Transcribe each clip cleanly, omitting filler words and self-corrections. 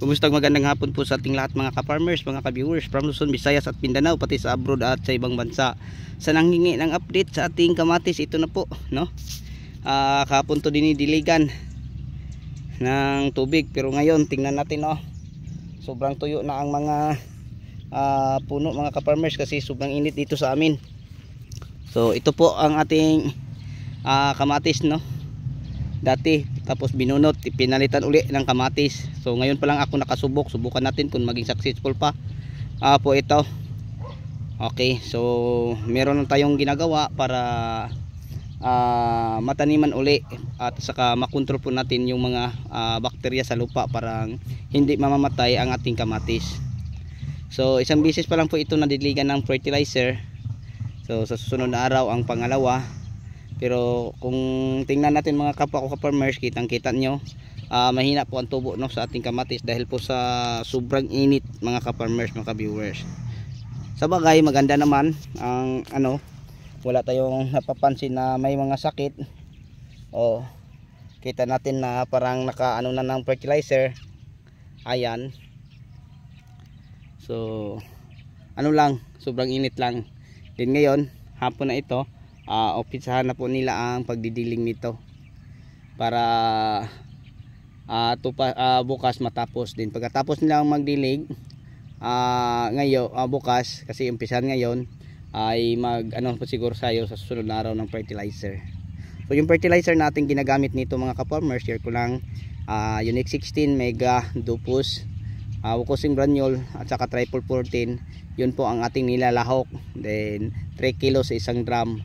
Kumusta, magandang hapon po sa ating lahat mga ka-farmers, mga ka-viewers from Luzon, Visayas at Mindanao, pati sa abroad at sa ibang bansa. Sa nanghingi ng update sa ating kamatis, ito na po, no? Kahapon to dinidiligan ng tubig, pero ngayon tingnan natin, no? Sobrang tuyo na ang mga puno mga ka-farmers kasi sobrang init dito sa amin. So ito po ang ating kamatis, no? Dati, tapos binunot, pinalitan uli ng kamatis. So ngayon pa lang ako nakasubok. Subukan natin kung maging successful pa po ito. Okay, so meron na tayong ginagawa para mataniman uli at saka makontrol po natin yung mga bakterya sa lupa para hindi mamamatay ang ating kamatis. So isang beses pa lang po ito nadiligan ng fertilizer. So sa susunod na araw ang pangalawa. Pero kung tingnan natin mga kapwa ko ka-farmers, kitang-kita nyo mahina po ang tubo, no, sa ating kamatis dahil po sa sobrang init mga ka-farmers, mga ka-viewers. Sa bagay maganda naman ang wala tayong napapansin na may mga sakit. Kita natin na parang naka na ng fertilizer. Ayan. So lang, sobrang init lang. Din ngayon hapon na ito, umpisahan na po nila ang pagdidiling nito para bukas matapos din. Pagkatapos nila magdilig ngayon, bukas kasi umpisahan ngayon, ay po siguro sayo sa susunod na araw ng fertilizer. So yung fertilizer natin ginagamit nito mga ka-farmers, share ko lang, Unique 16, Mega, Dupus, Wukosim Granule at saka Triple 14. Yun po ang ating nilalahok. Then 3 kilos sa isang drum,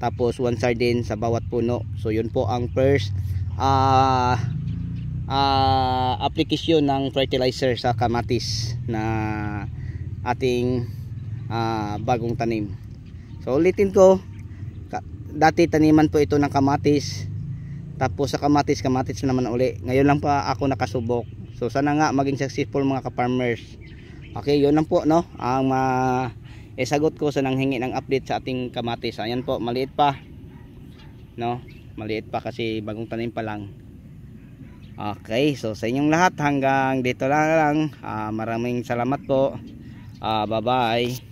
tapos 1 sardine sa bawat puno. So yun po ang first application ng fertilizer sa kamatis na ating bagong tanim. So ulitin ko, dati taniman po ito ng kamatis, tapos sa kamatis naman uli. Ngayon lang pa ako nakasubok. So sana nga maging successful mga ka-farmers. Okay, yun lang po, no, ang sagot ko sa nanghingi ng update sa ating kamatis. Ayan po, maliit pa, no, maliit pa kasi bagong tanim pa lang. Okay, so sa inyong lahat hanggang dito lang. Maraming salamat po. Bye bye.